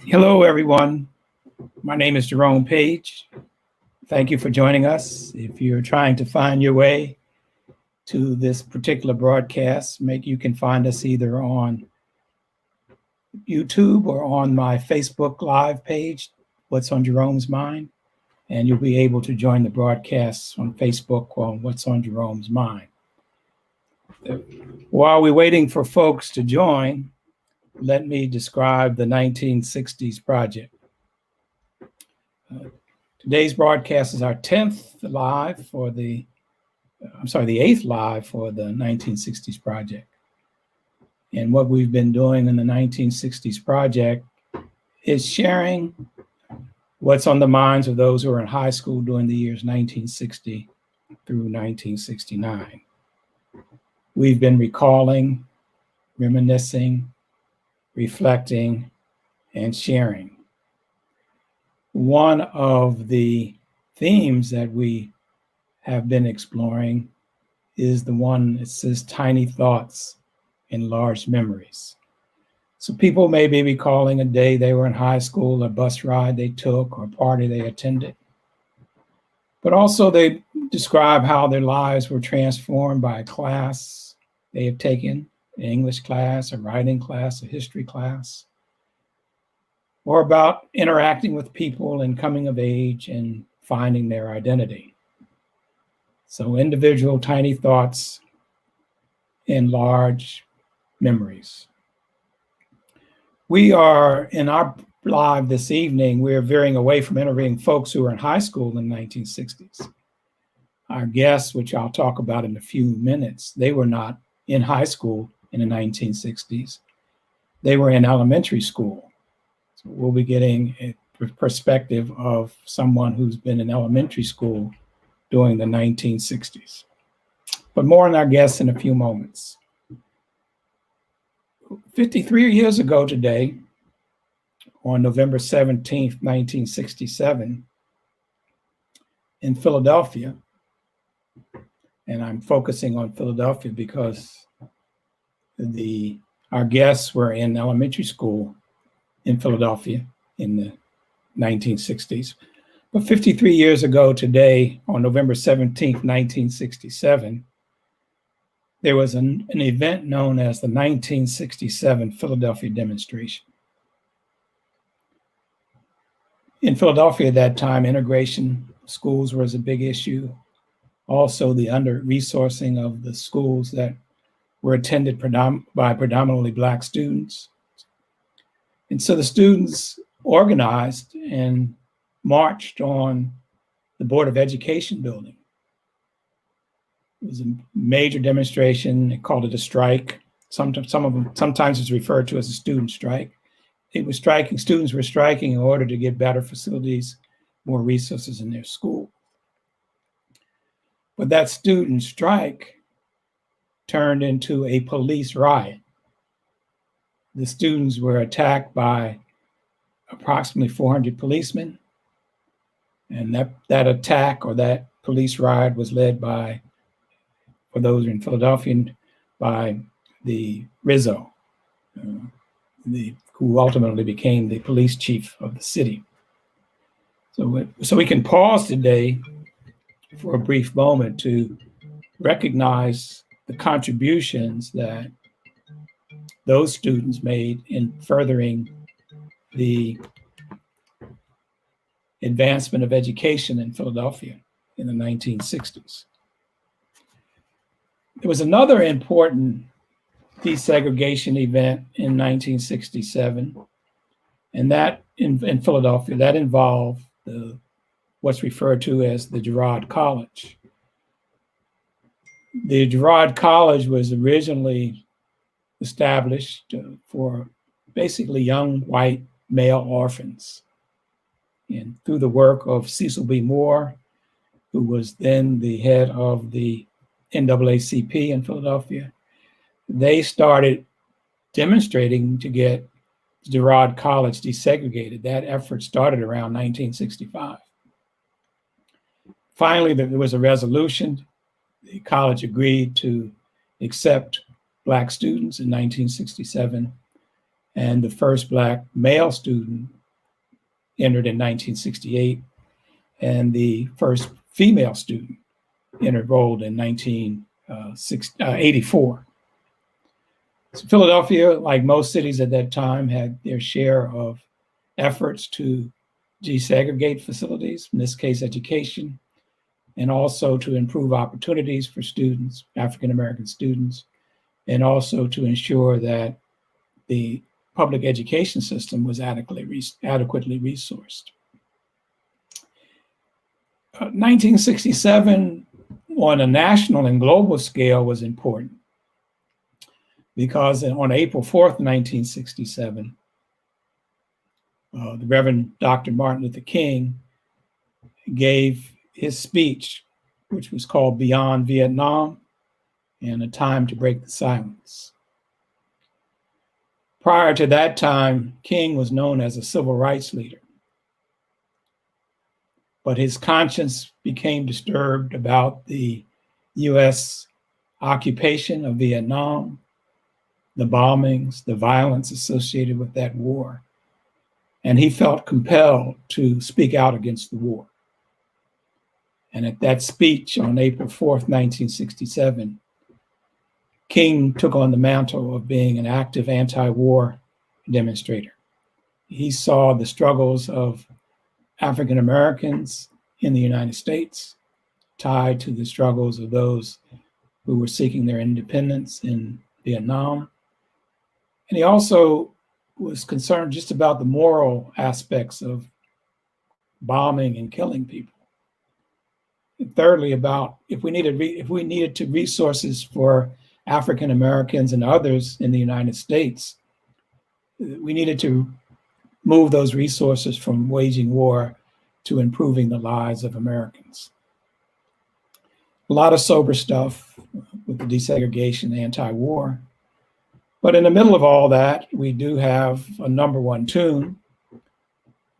Hello, everyone. My name is Jerome Page. Thank you for joining us. If you're trying to find your way to this particular broadcast, you can find us either on YouTube or on my Facebook Live page, What's on Jerome's Mind, and you'll be able to join the broadcasts on Facebook on What's on Jerome's Mind. While we're waiting for folks to join, let me describe the 1960s project. Today's broadcast is our 10th live for the 8th live for the 1960s project. And what we've been doing in the 1960s project is sharing what's on the minds of those who are in high school during the years 1960 through 1969. We've been recalling, reminiscing, reflecting, and sharing. One of the themes that we have been exploring is the one that says tiny thoughts and large memories. So people may be recalling a day they were in high school, a bus ride they took, or a party they attended. But also they describe how their lives were transformed by a class they have taken, an English class, a writing class, a history class, or about interacting with people and coming of age and finding their identity. So individual tiny thoughts and large memories. We are, in our live this evening, we're veering away from interviewing folks who were in high school in the 1960s. Our guests, which I'll talk about in a few minutes, they were not in high school in the 1960s. They were in elementary school. So we'll be getting a perspective of someone who's been in elementary school during the 1960s. But more on our guests in a few moments. 53 years ago today, on November 17th, 1967, in Philadelphia, and I'm focusing on Philadelphia because our guests were in elementary school in Philadelphia in the 1960s. But 53 years ago today, on November 17th, 1967, there was an event known as the 1967 Philadelphia demonstration. In Philadelphia at that time, integration schools was a big issue. Also, the under-resourcing of the schools that were attended by predominantly Black students. And so the students organized and marched on the Board of Education building. It was a major demonstration. They called it a strike. Sometimes it's referred to as a student strike. Students were striking in order to get better facilities, more resources in their school. But that student strike turned into a police riot. The students were attacked by approximately 400 policemen. And that attack or that police riot was led by, for those in Philadelphia, by the Rizzo, who ultimately became the police chief of the city. So we can pause today for a brief moment to recognize the contributions that those students made in furthering the advancement of education in Philadelphia in the 1960s. There was another important desegregation event in 1967, and that in Philadelphia, that involved what's referred to as the Girard College. The Girard College was originally established for basically young white male orphans. And through the work of Cecil B. Moore, who was then the head of the NAACP in Philadelphia, they started demonstrating to get Girard College desegregated. That effort started around 1965. Finally, there was a resolution. The college agreed to accept Black students in 1967, And the first Black male student entered in 1968, and the first female student enrolled in 1984. So Philadelphia, like most cities at that time, had their share of efforts to desegregate facilities, in this case, education, and also to improve opportunities for students, African American students, and also to ensure that the public education system was adequately resourced. 1967 on a national and global scale was important because on April 4th, 1967, the Reverend Dr. Martin Luther King gave his speech, which was called Beyond Vietnam and A Time to Break the Silence. Prior to that time, King was known as a civil rights leader, but his conscience became disturbed about the US occupation of Vietnam, the bombings, the violence associated with that war, and he felt compelled to speak out against the war. And at that speech on April 4th, 1967, King took on the mantle of being an active anti-war demonstrator. He saw the struggles of African Americans in the United States tied to the struggles of those who were seeking their independence in Vietnam. And he also was concerned just about the moral aspects of bombing and killing people. And thirdly, about if we needed to resources for African Americans and others in the United States, we needed to move those resources from waging war to improving the lives of Americans. A lot of sober stuff with the desegregation, anti-war. But in the middle of all that, we do have a number one tune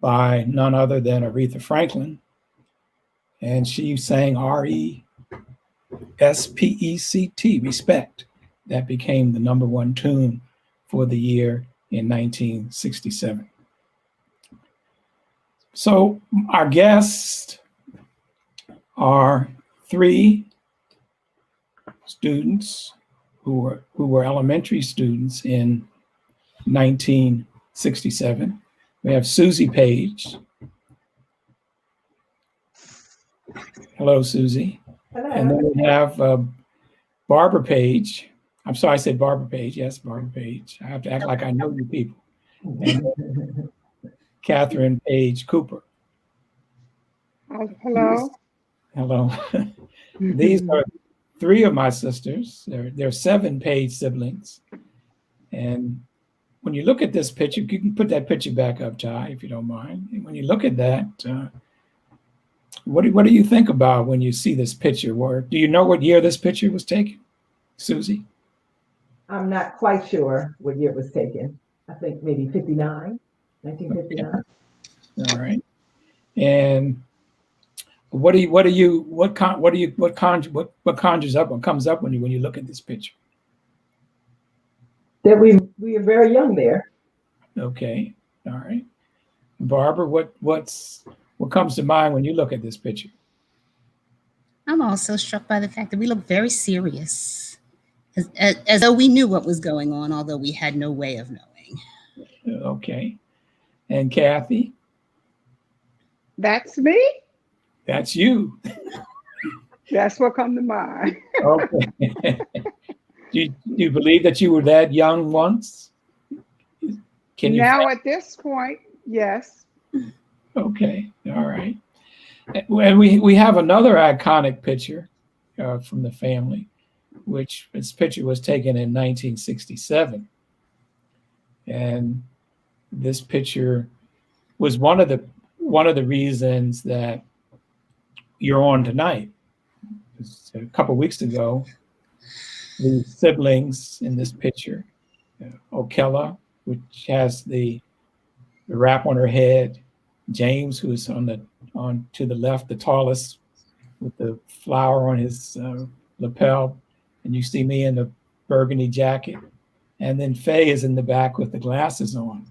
by none other than Aretha Franklin. And she sang R-E-S-P-E-C-T, respect. That became the number one tune for the year in 1967. So our guests are three students who were elementary students in 1967. We have Susie Page. Hello, Susie. Hello. And then we have Barbara Page. I'm sorry, I said Barbara Page. Yes, Barbara Page. I have to act like I know you people. And Catherine Page Cooper. Hello. Hello. These are three of my sisters. There are 7 Page siblings. And when you look at this picture, you can put that picture back up, Ty, if you don't mind. And when you look at that, what do you think about when you see this picture? Do you know what year this picture was taken, Susie? I'm not quite sure what year it was taken. I think maybe 1959. Okay. All right. And what conjures up or comes up when you look at this picture? That we were very young there. Okay. All right. Barbara, what comes to mind when you look at this picture? I'm also struck by the fact that we look very serious, as though we knew what was going on, although we had no way of knowing. Okay. And Kathy? That's me? That's you. That's what comes to mind. Okay. Do you believe that you were that young once? Now at this point, yes. Okay, all right. And we have another iconic picture from the family, which this picture was taken in 1967. And this picture was one of the reasons that you're on tonight. A couple of weeks ago, the siblings in this picture, Okella, which has the wrap on her head, James, who is to the left, the tallest, with the flower on his lapel, and you see me in the burgundy jacket. And then Faye is in the back with the glasses on.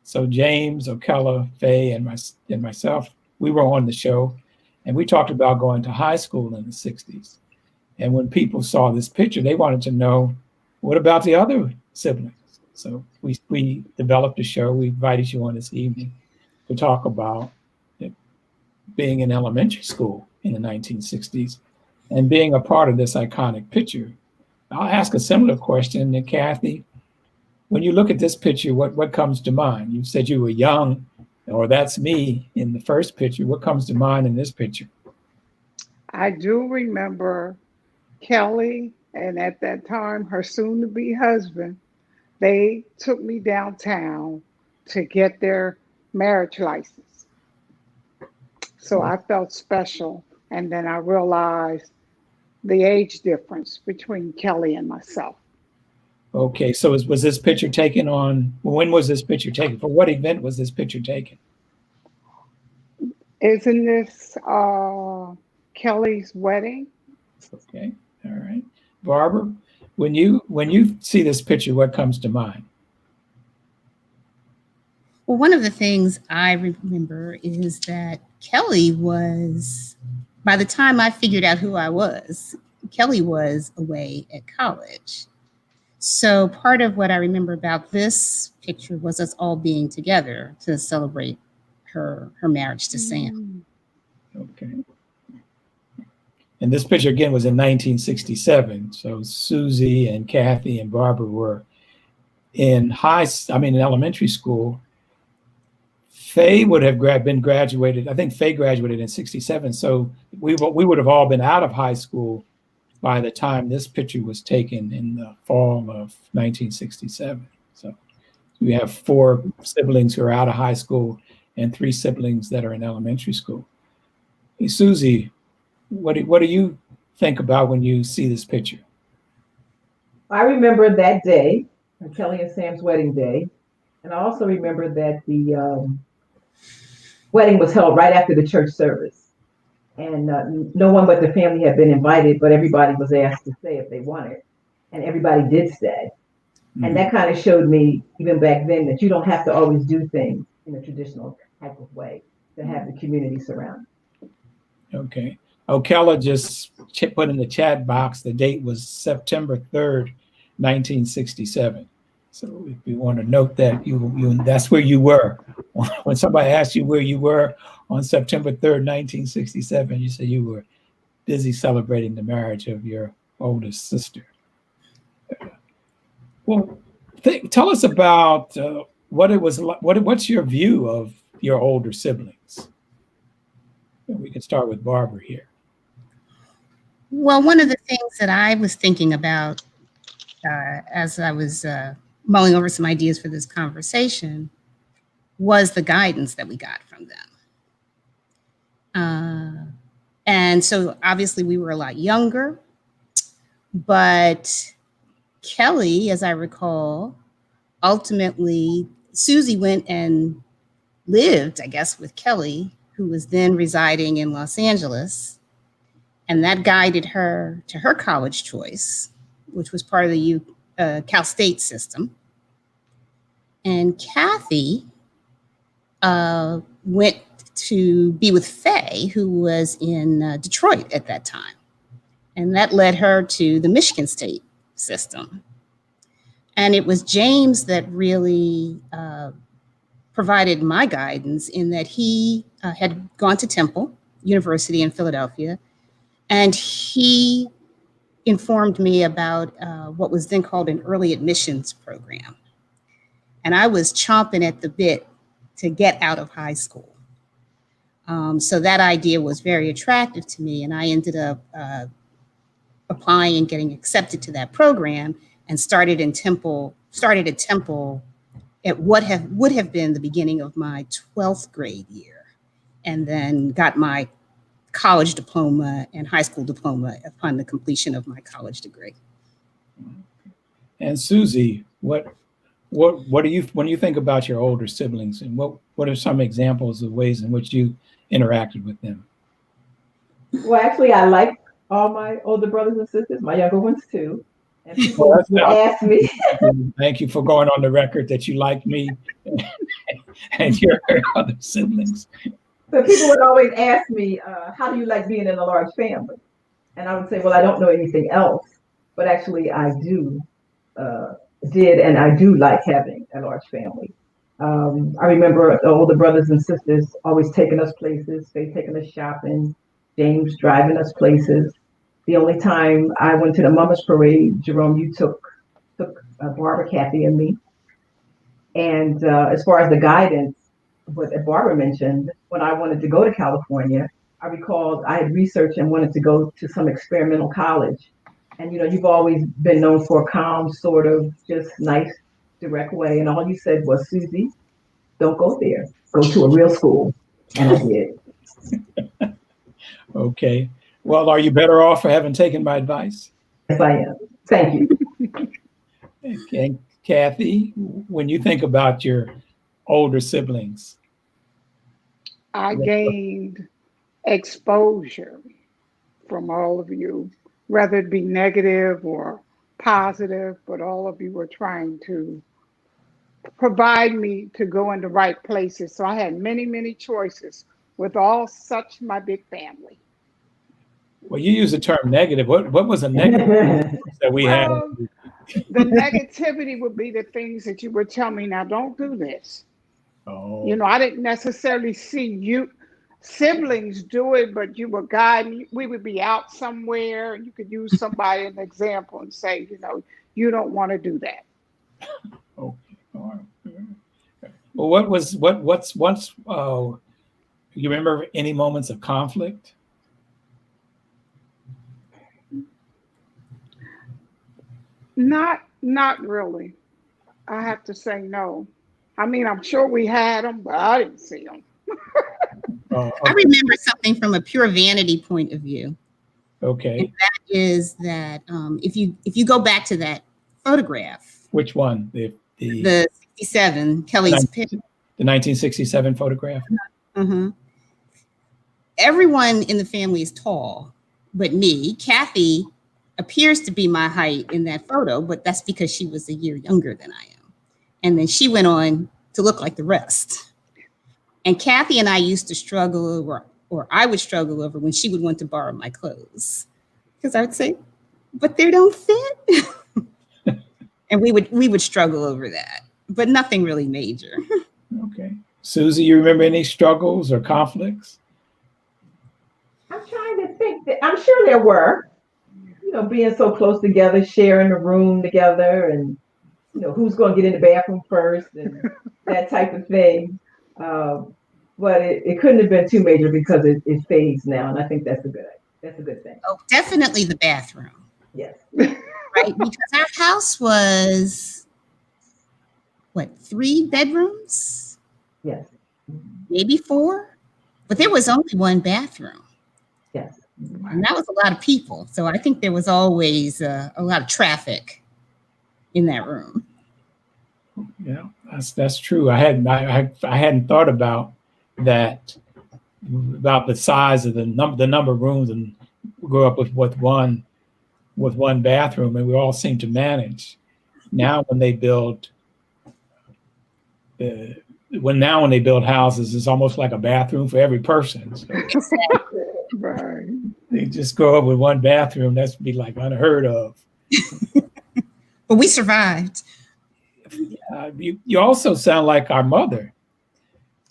So James, Okella, Faye, and myself, we were on the show, and we talked about going to high school in the 60s. And when people saw this picture, they wanted to know, what about the other siblings? So we developed a show. We invited you on this evening to talk about being in elementary school in the 1960s and being a part of this iconic picture. I'll ask a similar question to Kathy. When you look at this picture, what comes to mind? You said you were young, or that's me in the first picture. What comes to mind in this picture? I do remember Kelly, and at that time, her soon-to-be husband, they took me downtown to get their marriage license. So I felt special. And then I realized the age difference between Kelly and myself. Okay, so was this picture taken on, when was this picture taken? For what event was this picture taken? Isn't this Kelly's wedding? Okay, all right. Barbara, when you see this picture, what comes to mind? Well, one of the things I remember is that Kelly was, by the time I figured out who I was, Kelly was away at college. So part of what I remember about this picture was us all being together to celebrate her marriage to Sam. Okay. And this picture again was in 1967. So Susie and Kathy and Barbara were in elementary school. Faye would have been graduated. I think Faye graduated in 67. So we would have all been out of high school by the time this picture was taken in the fall of 1967. So we have 4 siblings who are out of high school and 3 siblings that are in elementary school. Hey, Susie, what do you think about when you see this picture? I remember that day, Kelly and Sam's wedding day. And I also remember that the wedding was held right after the church service. And no one but the family had been invited, but everybody was asked to stay if they wanted. And everybody did stay. Mm-hmm. And that kind of showed me, even back then, that you don't have to always do things in a traditional type of way to have the community surrounded. Okay. Okella just put in the chat box, the date was September 3rd, 1967. So if you want to note that, that's where you were. When somebody asked you where you were on September 3rd, 1967, you said you were busy celebrating the marriage of your oldest sister. Well, tell us about what it was like. What's your view of your older siblings? We can start with Barbara here. Well, one of the things that I was thinking about as I was mulling over some ideas for this conversation was the guidance that we got from them. And so obviously we were a lot younger, but Kelly, as I recall, ultimately Susie went and lived, I guess, with Kelly, who was then residing in Los Angeles. And that guided her to her college choice, which was part of the Cal State system. And Kathy went to be with Faye, who was in Detroit at that time. And that led her to the Michigan State system. And it was James that really provided my guidance in that he had gone to Temple University in Philadelphia. And he informed me about what was then called an early admissions program. And I was chomping at the bit to get out of high school. So that idea was very attractive to me. And I ended up applying and getting accepted to that program and started at Temple at what would have been the beginning of my 12th grade year. And then got my college diploma and high school diploma upon the completion of my college degree. And Susie, what do you, when you think about your older siblings, and what are some examples of ways in which you interacted with them? Well, actually, I like all my older brothers and sisters, my younger ones too. And people would ask me. Thank you for going on the record that you like me and your other siblings. So people would always ask me, how do you like being in a large family? And I would say, well, I don't know anything else, but actually I did, and I do like having a large family. I remember all the brothers and sisters always taking us places. They taking us shopping. James driving us places. The only time I went to the Mama's Parade, Jerome, you took Barbara, Kathy, and me. And as far as the guidance, what Barbara mentioned, when I wanted to go to California, I recalled I had researched and wanted to go to some experimental college. And you've always been known for a calm, sort of just nice, direct way. And all you said was, Susie, don't go there. Go to a real school. And I did. Okay. Well, are you better off for having taken my advice? Yes, I am. Thank you. Okay. Kathy, when you think about your older siblings, I gained exposure from all of you, whether it be negative or positive, but all of you were trying to provide me to go in the right places. So I had many, many choices with all such my big family. well, you use the term negative. What was a negative that we had? Well, the negativity would be the things that you would tell me, now don't do this. Oh, I didn't necessarily see you siblings do it, but you were guiding. We would be out somewhere, and you could use somebody as an example and say, you don't want to do that. okay. All right. Well, what's once? You remember any moments of conflict? Not really. I have to say no. I mean, I'm sure we had them, but I didn't see them. Okay. I remember something from a pure vanity point of view. Okay. And that is that if you go back to that photograph, Which one? The 67, Kelly's picture. The 1967 photograph? Everyone in the family is tall, but me. Kathy appears to be my height in that photo, but that's because she was a year younger than I am. And then she went on to look like the rest. And Kathy and I used to struggle over, or I would struggle over when she would want to borrow my clothes. Because I would say, but they don't fit. And we would struggle over that, but nothing really major. Okay. Susie, you remember any struggles or conflicts? I'm trying to think. I'm sure there were. Being so close together, sharing a room together, and who's going to get in the bathroom first, and that type of thing. But it couldn't have been too major because it fades now, and I think that's a good thing. Oh, definitely the bathroom. Yes. Right, because our house was, 3 bedrooms? Yes. Maybe 4, but there was only 1 bathroom. Yes. And that was a lot of people. So I think there was always a lot of traffic in that room. Yeah, that's true. I hadn't thought about that, about the size of the number of rooms, and we grew up with one bathroom, and we all seem to manage. Now when they build houses, it's almost like a bathroom for every person. So Right. they just grow up with 1 bathroom. That's be like unheard of. But we survived. You also sound like our mother.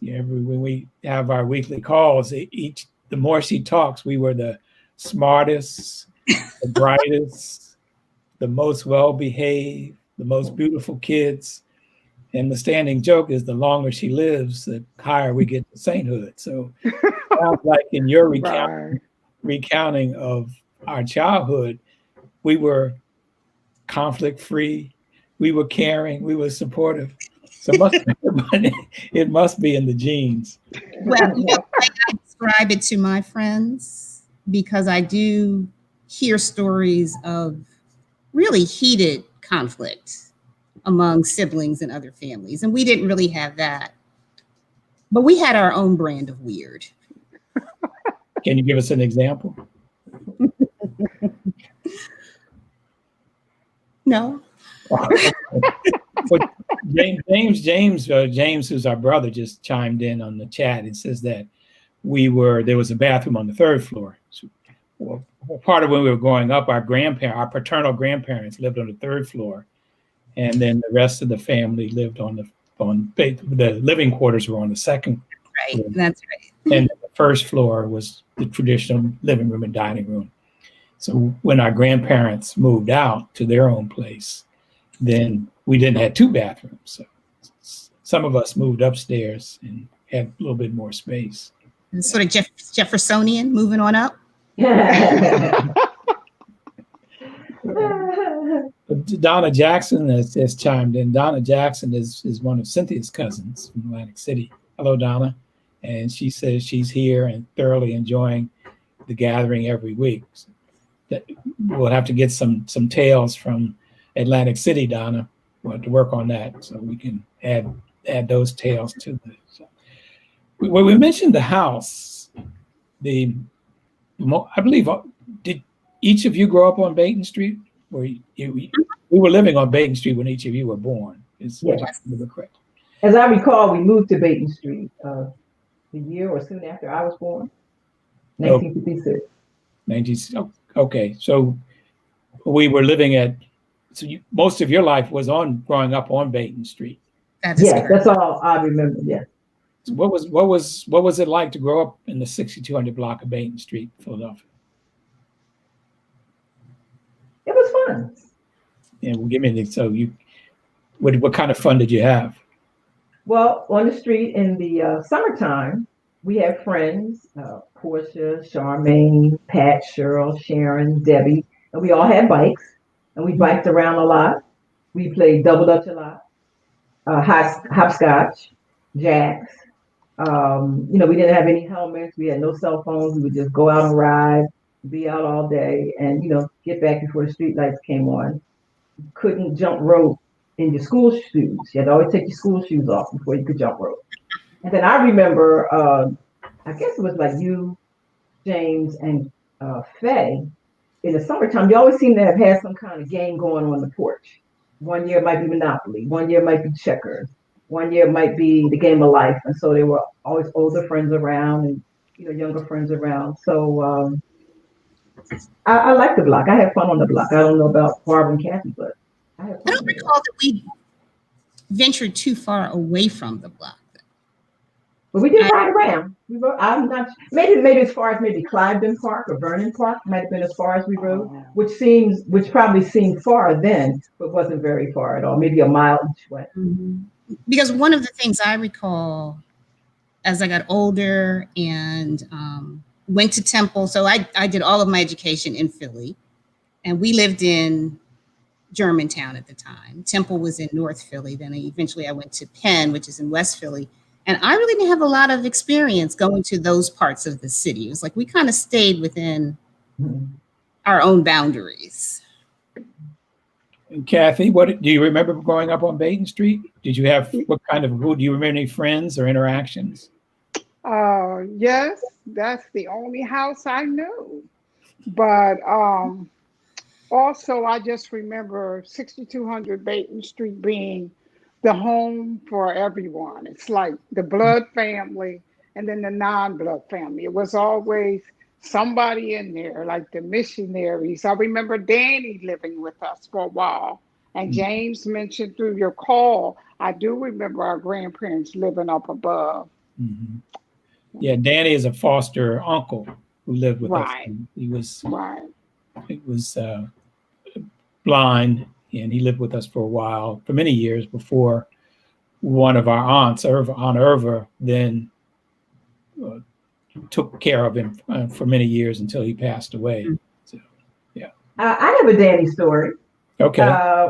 When we have our weekly calls, the more she talks, we were the smartest, the brightest, the most well-behaved, the most beautiful kids. And the standing joke is the longer she lives, the higher we get to sainthood. So sounds like in your recounting of our childhood, we were conflict-free, we were caring, we were supportive. So it must be in the genes. Well, I describe it to my friends because I do hear stories of really heated conflict among siblings and other families. And we didn't really have that. But we had our own brand of weird. Can you give us an example? Well, No. But James, who's our brother, just chimed in on the chat. It says that there was a bathroom on the third floor. So, well, part of when we were growing up, our paternal grandparents lived on the third floor, and then the rest of the family lived the living quarters were on the second Right. floor. That's right. And the first floor was the traditional living room and dining room. So when our grandparents moved out to their own place, then we didn't have two bathrooms. So some of us moved upstairs and had a little bit more space. It's sort of Jeffersonian, moving on up. But Donna Jackson has chimed in. Donna Jackson is one of Cynthia's cousins from Atlantic City. Hello, Donna. And she says she's here and thoroughly enjoying the gathering every week. So we'll have to get some tales from Atlantic City, Donna. We'll have to work on that so we can add those tales to this. So, when we mentioned the house, I believe, did each of you grow up on Baton Street? We were living on Baton Street when each of you were born. Is correct? As I recall, we moved to Baton Street the year or soon after I was born, 1956. Okay, so we were living most of your life was growing up on Baton Street. That's all I remember. Yes. So what was it like to grow up in the 6200 block of Baton Street, Philadelphia? It was fun. Yeah, well, give me what kind of fun did you have? Well, on the street in the summertime, we had friends, Portia, Charmaine, Pat, Cheryl, Sharon, Debbie, and we all had bikes, and we biked around a lot. We played double dutch a lot, hopscotch, jacks. We didn't have any helmets. We had no cell phones. We would just go out and ride, be out all day, and get back before the street lights came on. You couldn't jump rope in your school shoes. You had to always take your school shoes off before you could jump rope. And then I remember, I guess it was like you, James, and Faye. In the summertime, you always seem to have had some kind of game going on the porch. One year it might be Monopoly. One year it might be checkers. One year it might be the game of life. And so there were always older friends around and younger friends around. So I like the block. I had fun on the block. I don't know about Barbara and Kathy, but I had fun. I don't recall that we ventured too far away from the block. But we did ride around. I'm not maybe as far as maybe Cliveden Park or Vernon Park might have been as far as we rode, which probably seemed far then, but wasn't very far at all. Maybe a mile each way. Mm-hmm. Because one of the things I recall as I got older and went to Temple, so I did all of my education in Philly, and we lived in Germantown at the time. Temple was in North Philly. Then eventually I went to Penn, which is in West Philly. And I really didn't have a lot of experience going to those parts of the city. It was like we kind of stayed within our own boundaries. And Kathy, what do you remember growing up on Baton Street? Did you have do you remember any friends or interactions? Yes, that's the only house I knew. But also I just remember 6200 Baton Street being the home for everyone. It's like the blood family and then the non-blood family. It was always somebody in there, like the missionaries. I remember Danny living with us for a while. And James mentioned through your call, I do remember our grandparents living up above. Mm-hmm. Yeah, Danny is a foster uncle who lived with us. He was blind, and he lived with us for a while, for many years before one of our aunts, Aunt Irva, then took care of him for many years until he passed away. So, yeah. I have a Danny story. Okay.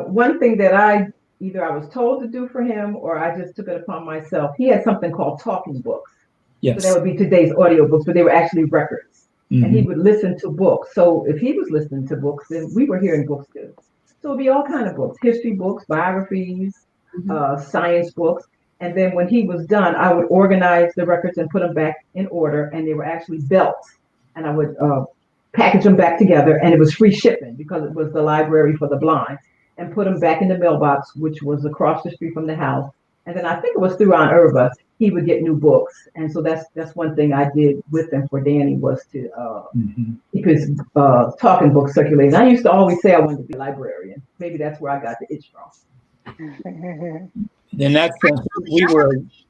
One thing that I was told to do for him or I just took it upon myself, he had something called talking books. Yes. So that would be today's audiobooks, but they were actually records. Mm-hmm. And he would listen to books. So if he was listening to books, then we were hearing books too. So it'd be all kinds of books, history books, biographies, science books. And then when he was done, I would organize the records and put them back in order. And they were actually belts. And I would package them back together. And it was free shipping because it was the library for the blind. and put them back in the mailbox, which was across the street from the house. And then I think it was through Aunt Irva, he would get new books. And so that's one thing I did with him for Danny was to keep his talking books circulating. I used to always say I wanted to be a librarian. Maybe that's where I got the itch from. In that sense,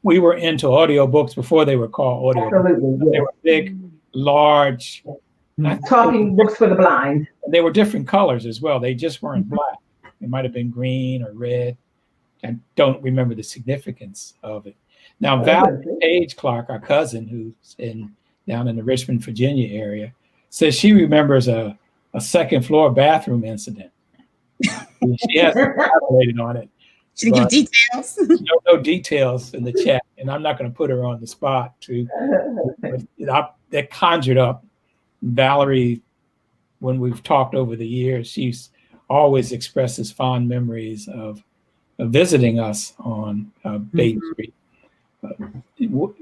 we were into audiobooks before they were called audiobooks. Absolutely, They yes. were big, large. Talking books for the blind. They were different colors as well. They just weren't black. It might have been green or red. I don't remember the significance of it. Now, Valerie Page Clark, our cousin, who's down in the Richmond, Virginia area, says she remembers a second floor bathroom incident. She hasn't elaborated on it. She didn't give details. No details in the chat, and I'm not going to put her on the spot. That conjured up Valerie. When we've talked over the years, she's always expresses fond memories of visiting us on Bates Street.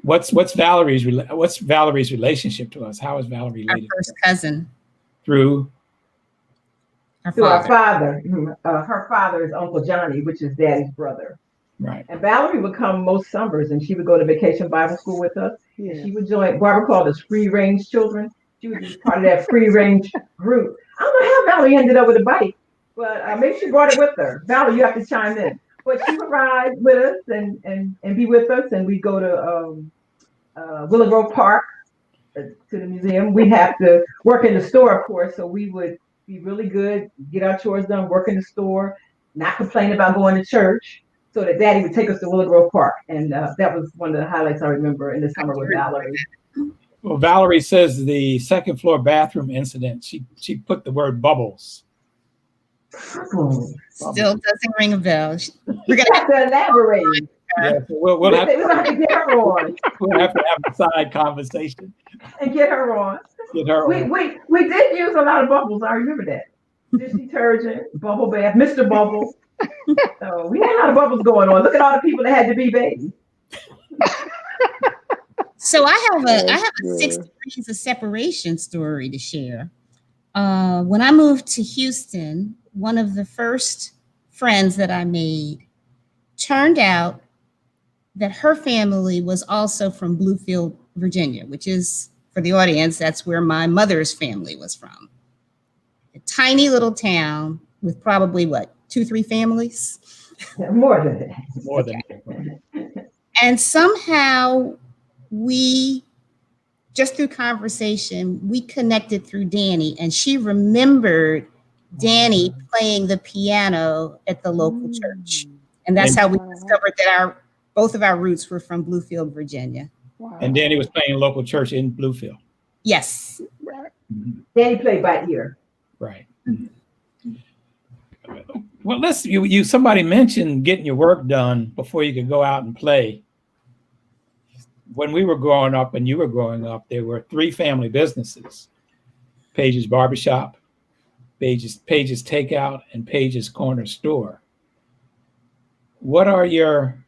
What's Valerie's relationship to us? How is Valerie related? Our first cousin. Through our father. Her father is Uncle Johnny, which is Daddy's brother. Right. And Valerie would come most summers, and she would go to Vacation Bible School with us. Yeah. She would join. Barbara called us free range children. She was just part of that free range group. I don't know how Valerie ended up with a bike, but maybe she brought it with her. Valerie, you have to chime in. But she would ride with us and be with us, and we'd go to Willow Grove Park to the museum. We'd have to work in the store, of course, so we would be really good, get our chores done, work in the store, not complain about going to church, so that Daddy would take us to Willow Grove Park. And that was one of the highlights I remember in the summer with Valerie. Well, Valerie says the second floor bathroom incident, she put the word bubbles. Still doesn't ring a bell. We're gonna have to elaborate. Yeah, so we'll have to get her on. We'll have to have a side conversation and get her on. Get her on. We did use a lot of bubbles. I remember that. Dish detergent, bubble bath, Mr. Bubble. So we had a lot of bubbles going on. Look at all the people that had to be babies. So I have a 6 degrees of separation story to share. When I moved to Houston, one of the first friends that I made turned out that her family was also from Bluefield, Virginia, which is, for the audience, that's where my mother's family was from. A tiny little town with probably, 2-3 families? More than that. More than that. And somehow we, just through conversation, we connected through Danny, and she remembered Danny playing the piano at the local church. And that's how we discovered that both of our roots were from Bluefield, Virginia. Wow. And Danny was playing local church in Bluefield. Yes. Danny played by ear. Right. Well, somebody mentioned getting your work done before you could go out and play. When we were growing up and you were growing up, there were 3 family businesses: Page's Barbershop, Page's Takeout, and Page's Corner Store. What are your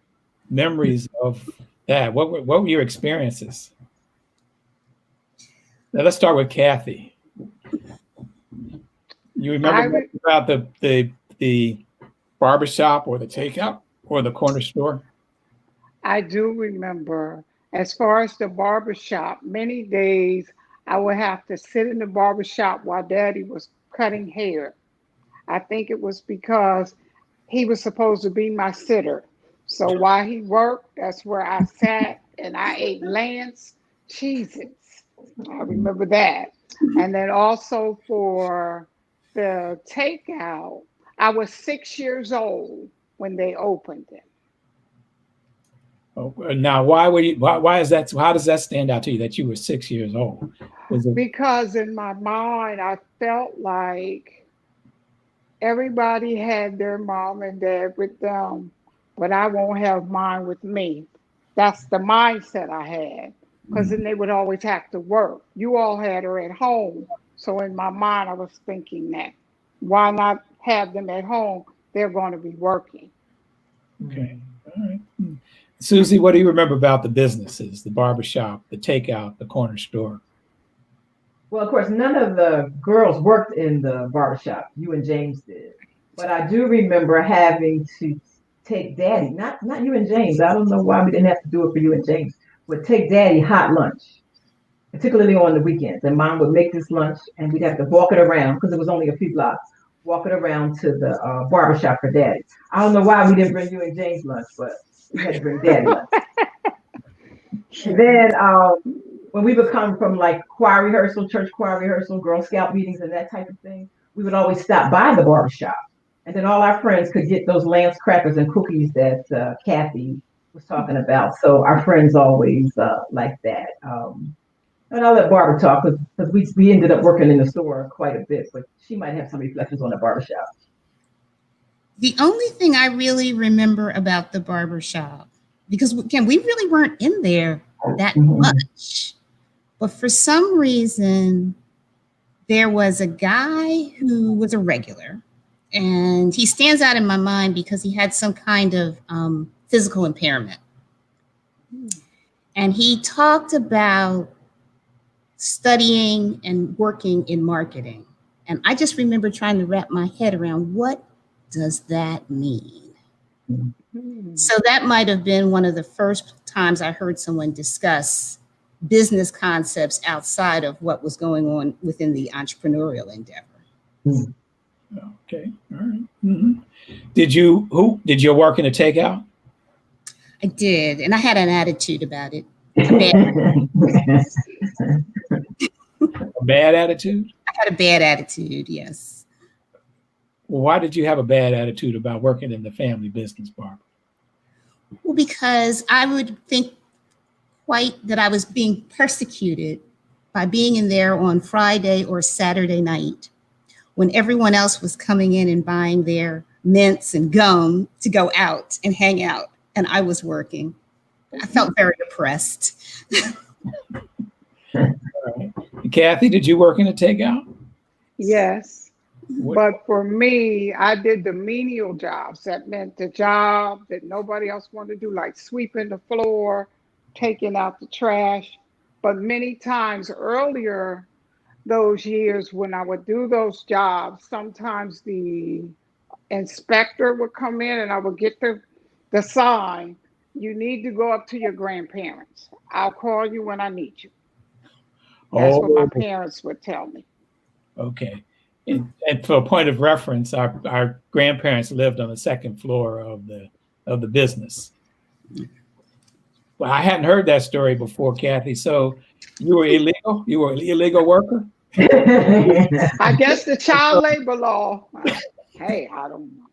memories of that? What were your experiences? Now let's start with Kathy. You remember about the barbershop or the takeout or the corner store? I do remember. As far as the barbershop, many days I would have to sit in the barbershop while Daddy was cutting hair. I think it was because he was supposed to be my sitter. So while he worked, that's where I sat and I ate Lance Cheez-Its. I remember that. And then also for the takeout, I was 6 years old when they opened it. Oh, now, why is that? How does that stand out to you that you were 6 years old? Because in my mind, I felt like everybody had their mom and dad with them, but I won't have mine with me. That's the mindset I had, because then they would always have to work. You all had her at home. So in my mind, I was thinking that why not have them at home? They're going to be working. Okay. All right. Susie, what do you remember about the businesses, the barbershop, the takeout, the corner store? Well, of course, none of the girls worked in the barbershop. You and James did. But I do remember having to take Daddy, not you and James. I don't know why we didn't have to do it for you and James, but take Daddy hot lunch, particularly on the weekends. And Mom would make this lunch, and we'd have to walk it around because it was only a few blocks. Walk it around to the barbershop for Daddy. I don't know why we didn't bring you and James lunch, but we had to bring Daddy lunch. And then when we would come from like choir rehearsal, church choir rehearsal, Girl Scout meetings, and that type of thing, we would always stop by the barbershop. And then all our friends could get those Lance crackers and cookies that Kathy was talking about. So our friends always like that. And I'll let Barbara talk because we ended up working in the store quite a bit, but she might have some reflections on the barbershop. The only thing I really remember about the barbershop, because again, we really weren't in there that much, but for some reason, there was a guy who was a regular, and he stands out in my mind because he had some kind of physical impairment. And he talked about studying and working in marketing. And I just remember trying to wrap my head around what does that mean? So that might have been one of the first times I heard someone discuss business concepts outside of what was going on within the entrepreneurial endeavor. Okay, all right. Mm-hmm. Did you work in a takeout? I did, and I had an attitude about it. A bad attitude? I had a bad attitude, yes. Well, why did you have a bad attitude about working in the family business, Barbara? Well, because I would think quite that I was being persecuted by being in there on Friday or Saturday night when everyone else was coming in and buying their mints and gum to go out and hang out, and I was working. I felt very depressed. All right. Kathy, did you work in a takeout? Yes. What? But for me, I did the menial jobs. That meant the job that nobody else wanted to do, like sweeping the floor, taking out the trash. But many times earlier, those years when I would do those jobs, sometimes the inspector would come in and I would get the sign, you need to go up to your grandparents. I'll call you when I need you. That's what my parents would tell me. Okay. And for a point of reference, our grandparents lived on the second floor of the business. Well, I hadn't heard that story before, Kathy. So you were illegal? You were an illegal worker? I guess the child labor law. Hey, I don't know.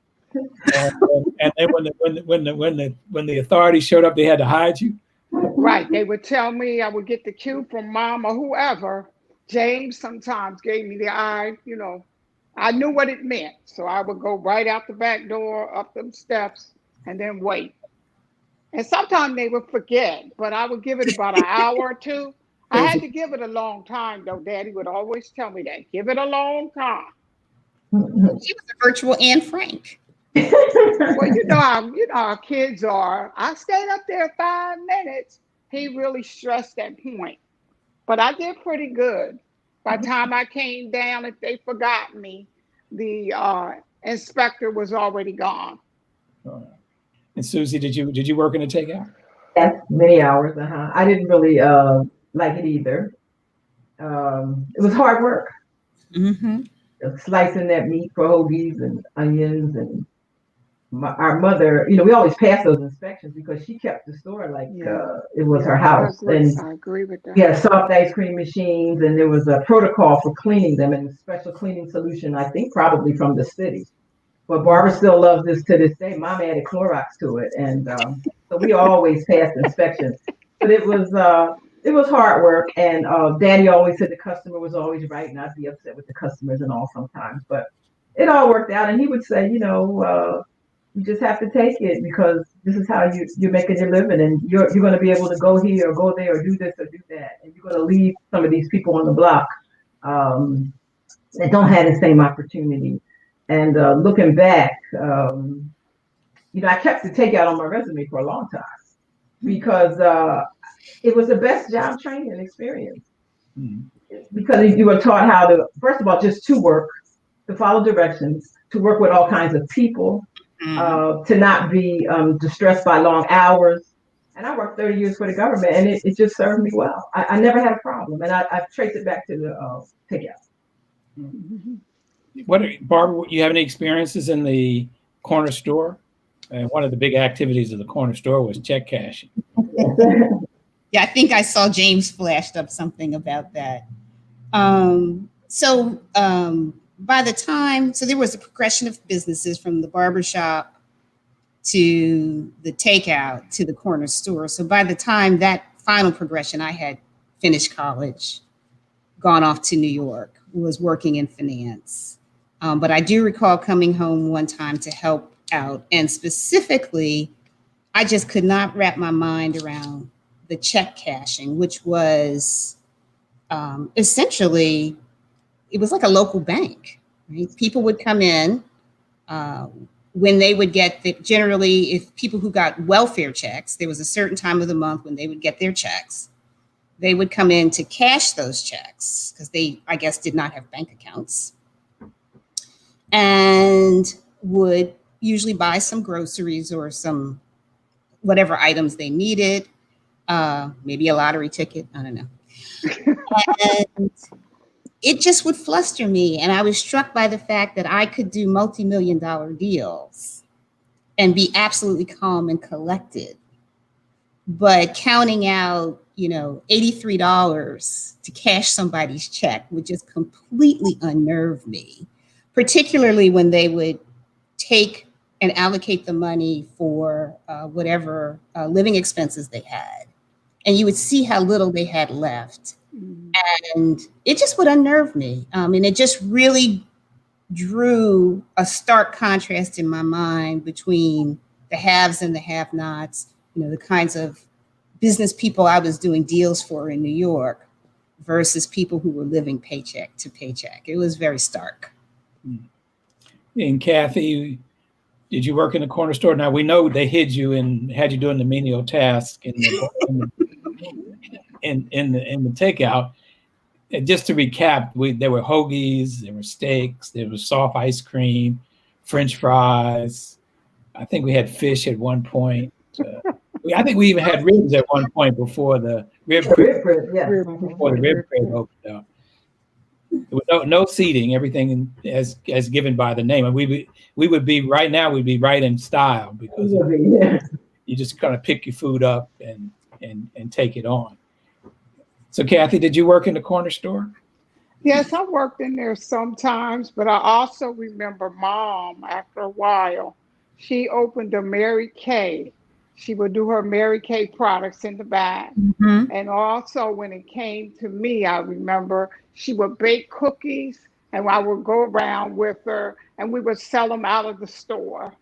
And then when the authorities showed up, they had to hide you? Right. They would tell me, I would get the cue from Mom or whoever. James sometimes gave me the eye, I knew what it meant. So I would go right out the back door, up them steps, and then wait. And sometimes they would forget, but I would give it about an hour or two. I had to give it a long time, though. Daddy would always tell me that. Give it a long time. She was a virtual Anne Frank. Well, how kids are. I stayed up there 5 minutes. He really stressed that point. But I did pretty good. By the time I came down, if they forgot me, the inspector was already gone. And Susie, did you work in a takeout? Yes, many hours. I didn't really like it either. It was hard work. Mm-hmm. Slicing that meat for hoagies and onions, and our mother, we always passed those inspections because she kept the store like it was her house. I agree with that. Yeah, soft ice cream machines, and there was a protocol for cleaning them and a special cleaning solution, I think probably from the city. But Barbara still loves this to this day. Mom added Clorox to it, and so we always passed inspections. But it was hard work, and Daddy always said the customer was always right, and I'd be upset with the customers and all sometimes. But it all worked out, and he would say, you just have to take it because this is how you're making your living, and you're going to be able to go here or go there or do this or do that, and you're going to leave some of these people on the block that don't have the same opportunity. And looking back, I kept the takeout on my resume for a long time because it was the best job training experience. Mm-hmm. Because you were taught how to, first of all, just to work, to follow directions, to work with all kinds of people, to not be distressed by long hours. And I worked 30 years for the government, and it just served me well. I never had a problem, and I've traced it back to the takeout. Barbara, you have any experiences in the corner store? One of the big activities of the corner store was check cashing. Yeah, I think I saw James flashed up something about that. By the time, so there was a progression of businesses from the barbershop to the takeout to the corner store. So by the time that final progression, I had finished college, gone off to New York, was working in finance. But I do recall coming home one time to help out. And specifically, I just could not wrap my mind around the check cashing, which was essentially, it was like a local bank. Right? People would come in when they would get generally, if people who got welfare checks, there was a certain time of the month when they would get their checks. They would come in to cash those checks because they, I guess, did not have bank accounts, and would usually buy some groceries or some whatever items they needed, maybe a lottery ticket, I don't know. And it just would fluster me. And I was struck by the fact that I could do multi-million-dollar deals and be absolutely calm and collected. But counting out, $83 to cash somebody's check would just completely unnerve me, particularly when they would take and allocate the money for whatever living expenses they had. And you would see how little they had left. And it just would unnerve me. And it just really drew a stark contrast in my mind between the haves and the have-nots, the kinds of business people I was doing deals for in New York versus people who were living paycheck to paycheck. It was very stark. And Kathy, did you work in the corner store? Now we know they hid you and had you doing the menial task in the takeout. And just to recap, there were hoagies, there were steaks, there was soft ice cream, French fries. I think we had fish at one point. I think we even had ribs at one point before the rib crib opened up. There was no seating, everything as given by the name. And we would be right now, we'd be right in style because you just kind of pick your food up and take it on. So Kathy, did you work in the corner store? Yes, I worked in there sometimes, but I also remember Mom, after a while, she opened a Mary Kay. She would do her Mary Kay products in the back. Mm-hmm. And also when it came to me, I remember she would bake cookies and I would go around with her and we would sell them out of the store,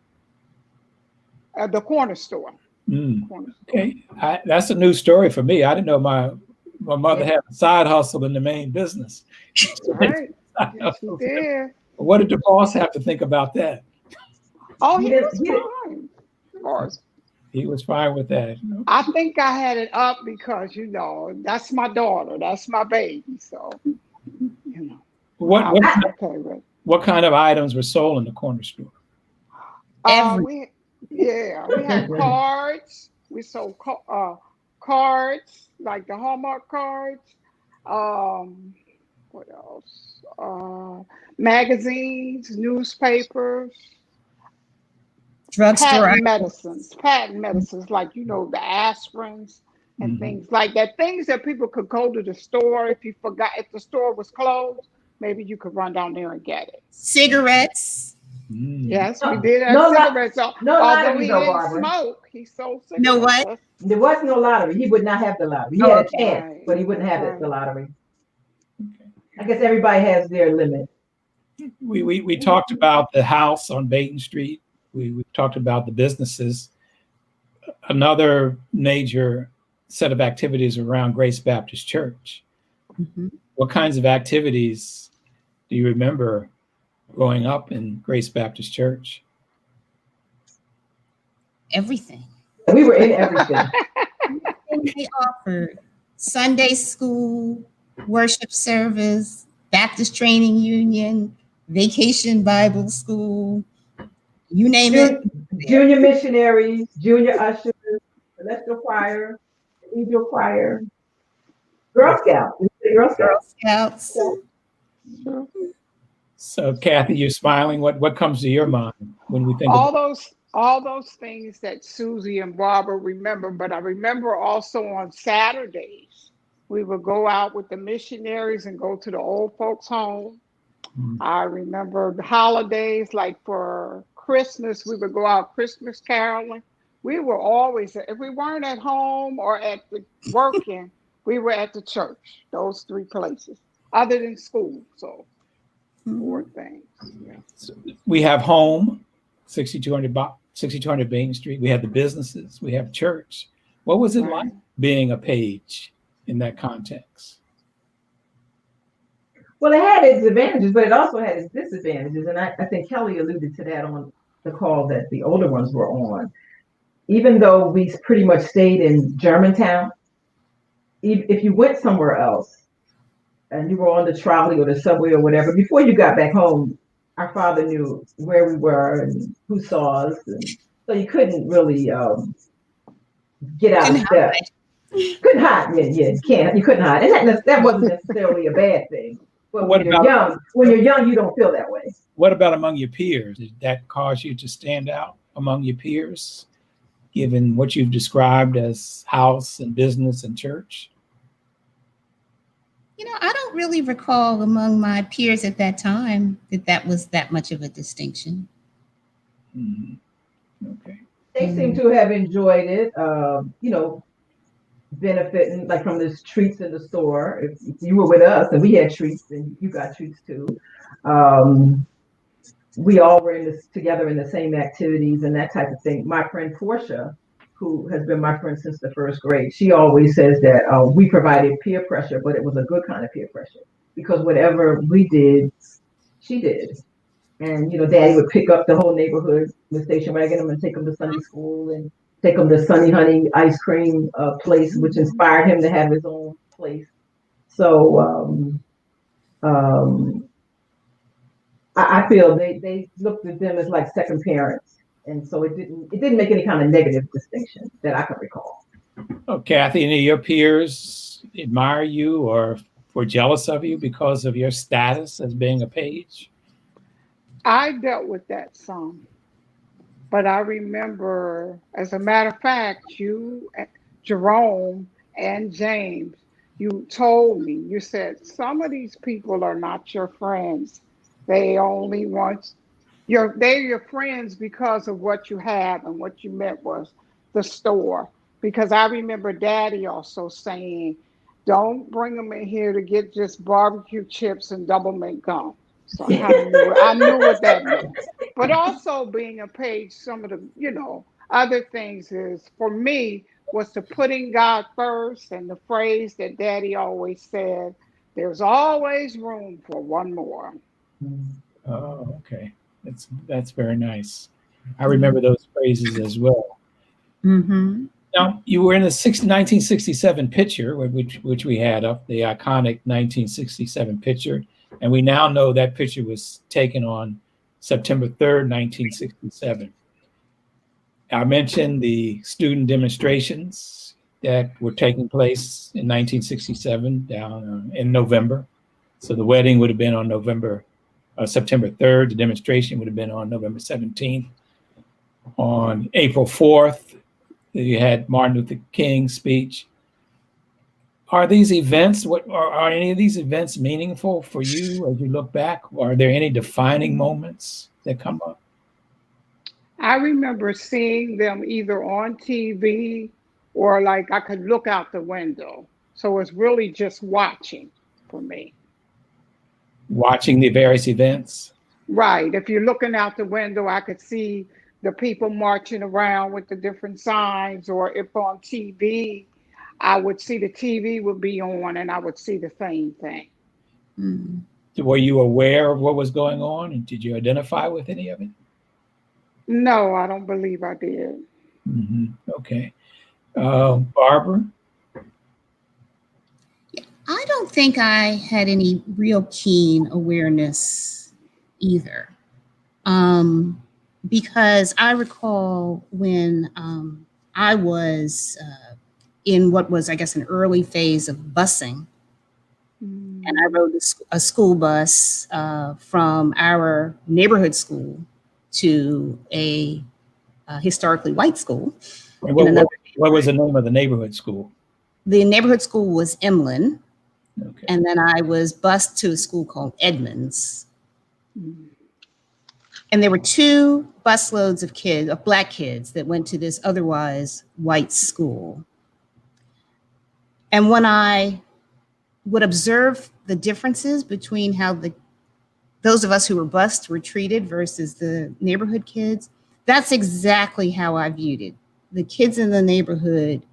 the corner store. Okay, that's a new story for me. I didn't know my mother had a side hustle in the main business. Right, she did. What did the boss have to think about that? Oh, he was fine, of course. He was fine with that. I think I had it up because, that's my daughter. That's my baby. So, What kind of items were sold in the corner store? We had cards. We sold cards, like the Hallmark cards. What else? Magazines, newspapers. Drugstore patent medicines like the aspirins and things like that, things that people could go to the store if the store was closed, maybe you could run down there and get it. Cigarettes. Yes, we did have cigarettes. Although he didn't smoke, he sold cigarettes. No what? There was no lottery. He would not have the lottery. He had a chance, but he wouldn't have the lottery. I guess everybody has their limit. We talked about the house on Baton Street. We talked about the businesses. Another major set of activities around Grace Baptist Church. Mm-hmm. What kinds of activities do you remember growing up in Grace Baptist Church? Everything. We were in everything. They offered Sunday school, worship service, Baptist Training Union, Vacation Bible School, you name it. Junior missionaries, junior ushers, celestial choir, angel choir, Girl Scouts. Girl Girl Scouts. Scouts. Sure. So, Kathy, you're smiling. What comes to your mind when we think about? All those things that Susie and Barbara remember, but I remember also on Saturdays we would go out with the missionaries and go to the old folks home. Mm. I remember the holidays, like for Christmas, we would go out Christmas caroling. We were always, if we weren't at home or at the working, we were at the church, those three places, other than school. So, four things. Yeah. So we have home, 6200 Bain Street. We have the businesses. We have church. What was it Right. like being a page in that context? Well, it had its advantages, but it also had its disadvantages. And I think Kelly alluded to that on the call that the older ones were on. Even though we pretty much stayed in Germantown, if you went somewhere else and you were on the trolley or the subway or whatever, before you got back home, our father knew where we were and who saw us. And so you couldn't really get out of step. Couldn't hide. Yeah, you couldn't hide. And that wasn't necessarily a bad thing. But when you're young, you don't feel that way. What about among your peers? Did that cause you to stand out among your peers, given what you've described as house and business and church? You know, I don't really recall among my peers at that time that was that much of a distinction. Mm-hmm. Okay. They seem to have enjoyed it, benefiting like from the treats in the store. If you were with us and we had treats, then you got treats too. We all were together in the same activities and that type of thing. My friend Portia, who has been my friend since the first grade, she always says that we provided peer pressure, but it was a good kind of peer pressure because whatever we did, she did. And Daddy would pick up the whole neighborhood in the station wagon and take them to Sunday school and take them to Sunny Honey ice cream place, which inspired him to have his own place. So I feel they looked at them as like second parents, and so it didn't make any kind of negative distinction that I can recall. Oh, Kathy, any of your peers admire you or were jealous of you because of your status as being a page? I dealt with that some, but I remember, as a matter of fact, you, Jerome, and James, you told me, you said, some of these people are not your friends. They only want they're your friends because of what you have, and what you meant was the store. Because I remember Daddy also saying, don't bring them in here to get just barbecue chips and double mint gum. So I knew what that meant. But also being a page, some of the, other things is for me was to putting God first, and the phrase that Daddy always said, there's always room for one more. Oh, okay. That's very nice. I remember those phrases as well. Mm-hmm. Now, you were in the 1967 picture, which we had up, the iconic 1967 picture. And we now know that picture was taken on September 3rd, 1967. I mentioned the student demonstrations that were taking place in 1967 down in November. So the wedding would have been on September 3rd. The demonstration would have been on November 17th. On April 4th, you had Martin Luther King's speech. Are these events, are any of these events meaningful for you as you look back? Are there any defining moments that come up? I remember seeing them either on TV or like I could look out the window. So it's really just watching for me. Watching the various events? Right. If you're looking out the window, I could see the people marching around with the different signs, or if on TV, I would see the TV would be on and I would see the same thing. Mm-hmm. Were you aware of what was going on, and did you identify with any of it? No, I don't believe I did. Mm-hmm. Okay. Barbara? I don't think I had any real keen awareness either. Because I recall when I was in what was, I guess, an early phase of busing, and I rode a school bus from our neighborhood school to a historically white school And in another. what was the name of the neighborhood school? The neighborhood school was Emlyn, Okay. and then I was bused to a school called Edmonds. And there were 2 busloads of kids, of Black kids, that went to this otherwise white school. And when I would observe the differences between how those of us who were bused were treated versus the neighborhood kids, that's exactly how I viewed it. The kids in the neighborhood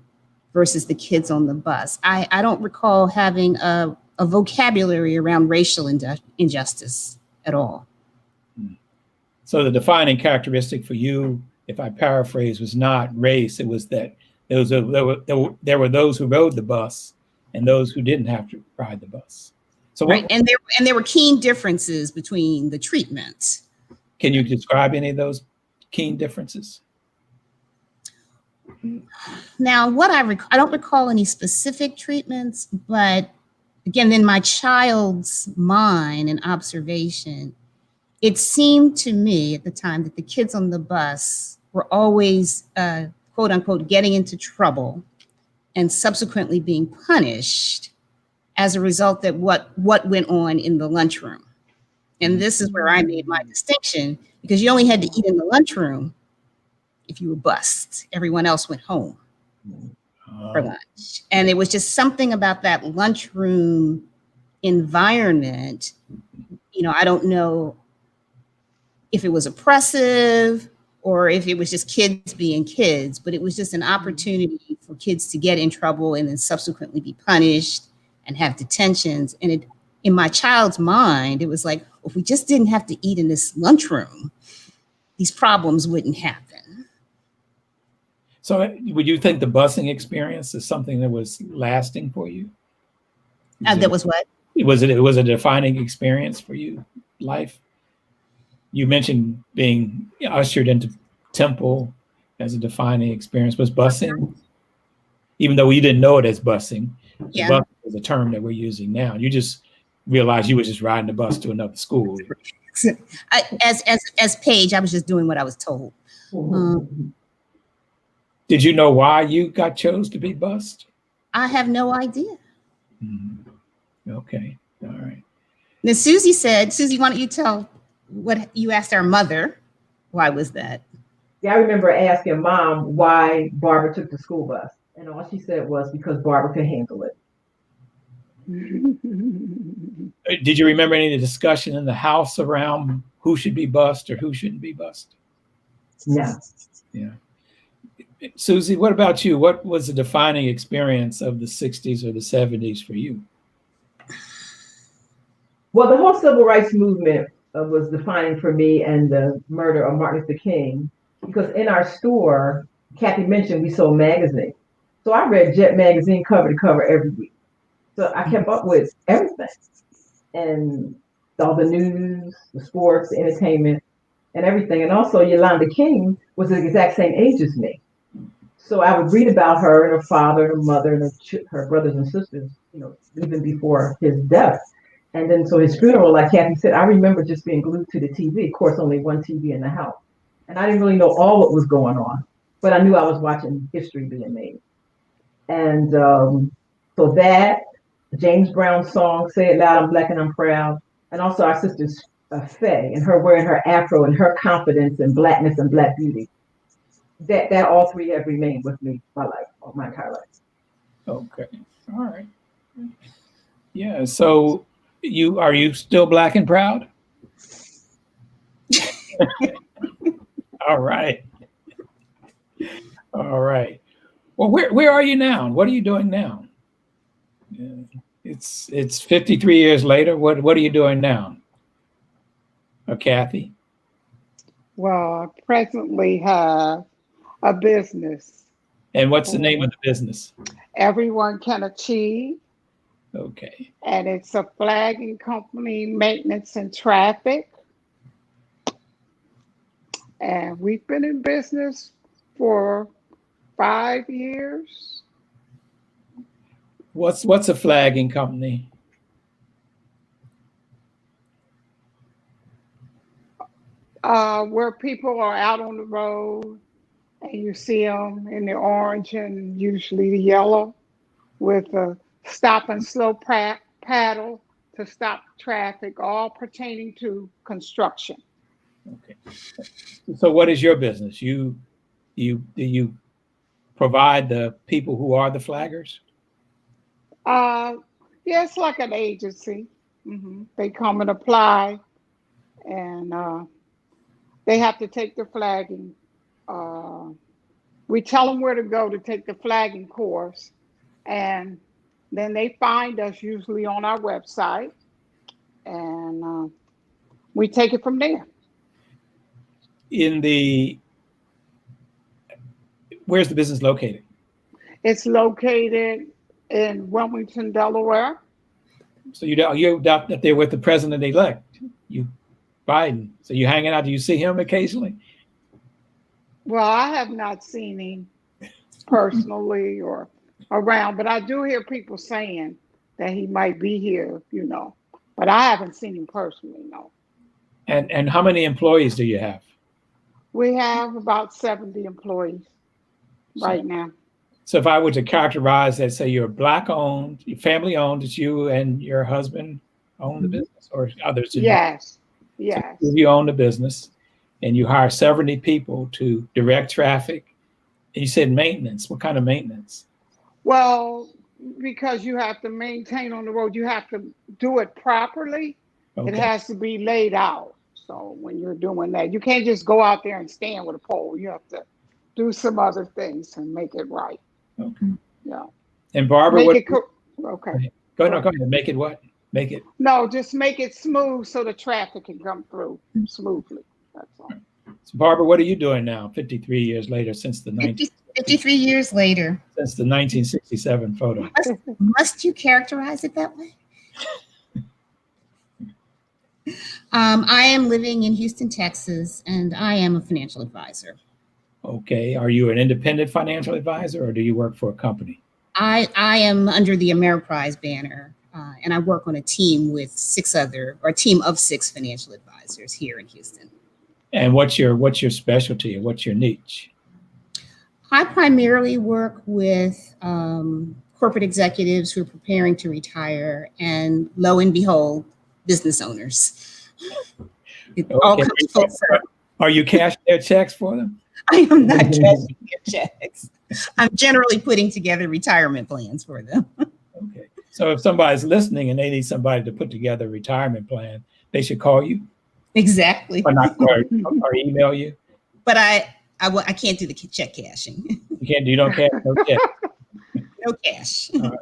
versus the kids on the bus. I don't recall having a vocabulary around racial injustice at all. So the defining characteristic for you, if I paraphrase, was not race. It was that there were those who rode the bus and those who didn't have to ride the bus. So right, and there were keen differences between the treatment. Can you describe any of those keen differences? Now, what I don't recall any specific treatments, but again, in my child's mind and observation, it seemed to me at the time that the kids on the bus were always, quote unquote, getting into trouble and subsequently being punished as a result of what went on in the lunchroom. And this is where I made my distinction, because you only had to eat in the lunchroom if you were bused. Everyone else went home for lunch. And it was just something about that lunchroom environment. You know, I don't know if it was oppressive or if it was just kids being kids, but it was just an opportunity for kids to get in trouble and then subsequently be punished and have detentions. And it, in my child's mind, it was like, well, if we just didn't have to eat in this lunchroom, these problems wouldn't happen. So would you think the busing experience is something that was lasting for you? That was what? It was a defining experience for you, life? You mentioned being ushered into Temple as a defining experience. Was busing, even though you didn't know it as busing, Yeah. busing is a term that we're using now. You just realized you were just riding the bus to another school. As Paige, I was just doing what I was told. Did you know why you got chose to be bused? I have no idea. Okay, all right. Now, Susie, why don't you tell what you asked our mother? Why was that? Yeah, I remember asking Mom why Barbara took the school bus, and all she said was because Barbara could handle it. Did you remember any of the discussion in the house around who should be bused or who shouldn't be bused? No. Yeah. Susie, what about you? What was the defining experience of the 60s or the 70s for you? Well, the whole civil rights movement was defining for me, and the murder of Martin Luther King, because in our store, Kathy mentioned we sold magazines. So I read Jet magazine cover to cover every week. So I kept up with everything, and all the news, the sports, the entertainment, and everything. And also Yolanda King was the exact same age as me. So I would read about her and her father and her mother and her brothers and sisters, you know, even before his death. And then so his funeral, like Kathy said, I remember just being glued to the TV. Of course, only one TV in the house. And I didn't really know all what was going on, but I knew I was watching history being made. And so that, James Brown's song, Say It Loud, I'm Black and I'm Proud, and also our sister's Faye and her wearing her afro and her confidence and blackness and black beauty. That all three have remained with me my entire life. Okay, all right. Yeah, so are you still black and proud? All right. All right. Well, where are you now? What are you doing now? It's 53 years later. What are you doing now? Kathy? Well, I presently have a business. And what's the name of the business? Everyone Can Achieve. Okay. And it's a flagging company, maintenance and traffic. And we've been in business for 5 years. What's a flagging company? Where people are out on the road and you see them in the orange and usually the yellow with a stop and slow paddle to stop traffic, all pertaining to construction. Okay. So what is your business? Do you provide the people who are the flaggers? Yeah, it's like an agency. They come and apply, and they have to take the flagging. Uh, we tell them where to go to take the flagging course, and then they find us usually on our website, and we take it from there. Where's the business located? It's located in Wilmington, Delaware. So you're up there with the president-elect, you Biden. So you hanging out? Do you see him occasionally? Well, I have not seen him personally or around, but I do hear people saying that he might be here, but I haven't seen him personally, no. And how many employees do you have? We have about 70 employees right now. So if I were to characterize that, say you're Black-owned, family-owned, it's you and your husband own the business, or others? Yes. So you own the business, and you hire 70 people to direct traffic. And you said maintenance. What kind of maintenance? Well, because you have to maintain on the road, you have to do it properly. Okay. It has to be laid out. So when you're doing that, you can't just go out there and stand with a pole. You have to do some other things and make it right. Okay. Yeah. And Barbara, okay. Go ahead. Make it what? Make it. No, just make it smooth so the traffic can come through smoothly. That's all. So Barbara, what are you doing now? 53 years later, since the 53 years later. Since the 1967 photo. Must you characterize it that way? I am living in Houston, Texas, and I am a financial advisor. Okay. Are you an independent financial advisor, or do you work for a company? I am under the Ameriprise banner, and I work on a team with a team of 6 financial advisors here in Houston. And what's your specialty, or what's your niche? I primarily work with corporate executives who are preparing to retire, and lo and behold, business owners. It all comes full circle. Are you cashing their checks for them? I am not cashing their checks. I'm generally putting together retirement plans for them. Okay. So if somebody's listening and they need somebody to put together a retirement plan, they should call you? Exactly. Or email you? But I can't do the check cashing. You don't cash, no check. No cash. Right.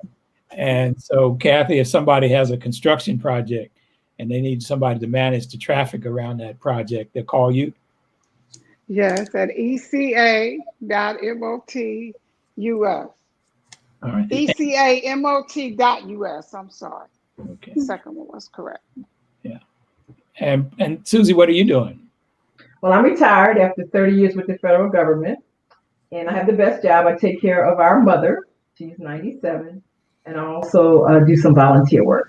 And so, Kathy, if somebody has a construction project and they need somebody to manage the traffic around that project, they'll call you? Yes, at eca.mot.us. All right. eca.mot.us. I'm sorry. Okay. The second one was correct. Yeah. And Susie, what are you doing? Well, I'm retired after 30 years with the federal government, and I have the best job. I take care of our mother. She's 97, and I also do some volunteer work.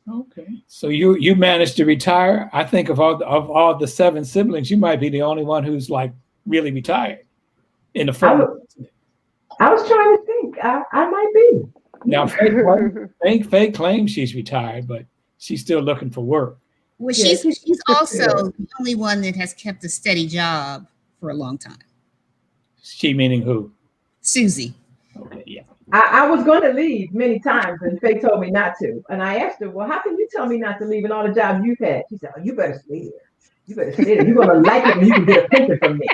Okay. So you managed to retire. I think of all the 7 siblings, you might be the only one who's like really retired in the family. I was trying to think. I might be. Now, Faye claims she's retired, but she's still looking for work. Well, she's also the only one that has kept a steady job for a long time. She meaning who? Susie. Okay, yeah. I was going to leave many times, and Faye told me not to. And I asked her, well, how can you tell me not to leave in all the jobs you've had? She said, oh, you better stay there. You better stay there. You're going to like it, and you can get a pension from me.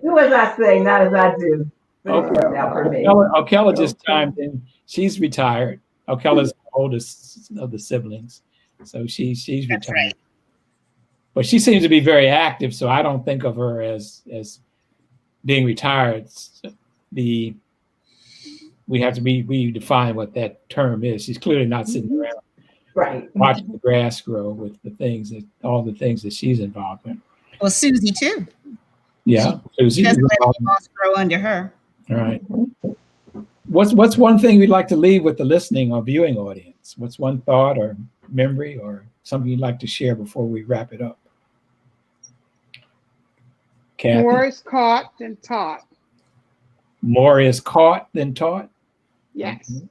Do as I say, not as I do. Okella just chimed in. She's retired. Okella's the oldest of the siblings. So she's retired. That's right. But she seems to be very active, so I don't think of her as being retired. We have to redefine what that term is. She's clearly not sitting around right watching the grass grow with all the things that she's involved in. Well, Susie too. Yeah, She Susie. doesn't let the moss grow under her. All right. What's one thing we'd like to leave with the listening or viewing audience? What's one thought or memory or something you'd like to share before we wrap it up? Kathy? More is caught than taught. More is caught than taught? Yes. Okay.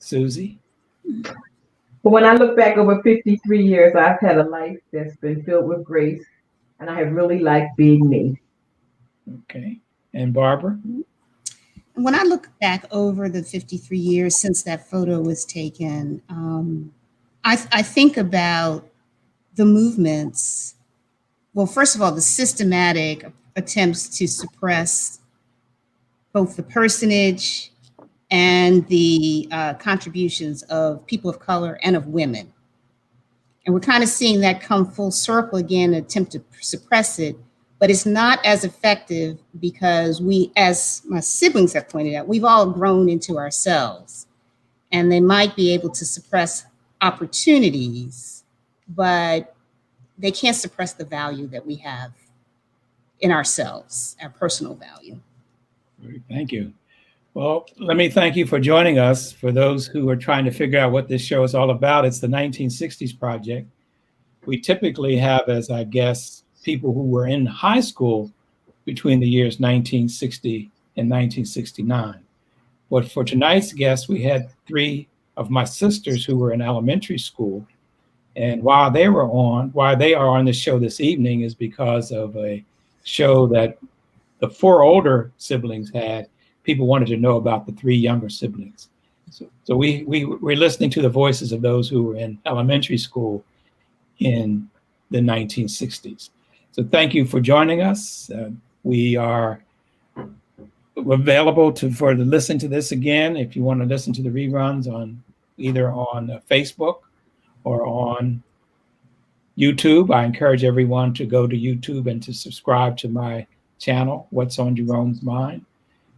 Susie? But when I look back over 53 years, I've had a life that's been filled with grace, and I have really liked being me. Okay. And Barbara? When I look back over the 53 years since that photo was taken, I think about the movements. Well, first of all, the systematic attempts to suppress both the personage and the contributions of people of color and of women. And we're kind of seeing that come full circle again, attempt to suppress it, but it's not as effective because we, as my siblings have pointed out, we've all grown into ourselves. And they might be able to suppress opportunities, but they can't suppress the value that we have in ourselves, our personal value. Thank you. Well, let me thank you for joining us. For those who are trying to figure out what this show is all about, it's the 1960s Project. We typically have as our guests people who were in high school between the years 1960 and 1969. But for tonight's guests, we had three of my sisters who were in elementary school. And why they are on the show this evening is because of a show that the four older siblings had. People wanted to know about the three younger siblings. So we're listening to the voices of those who were in elementary school in the 1960s. So thank you for joining us. We are available for to listen to this again. If you want to listen to the reruns on either on Facebook or on YouTube, I encourage everyone to go to YouTube and to subscribe to my channel, What's on Jerone's Mind.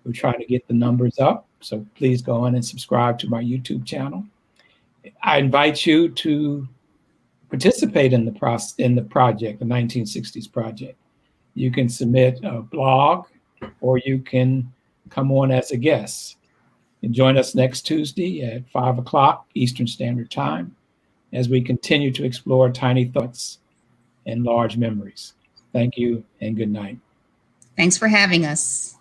We're trying to get the numbers up, so please go on and subscribe to my YouTube channel. I invite you to participate in the project, the 1960s Project. You can submit a blog, or you can come on as a guest. And join us next Tuesday at 5 o'clock Eastern Standard Time as we continue to explore tiny thoughts and large memories. Thank you and good night. Thanks for having us.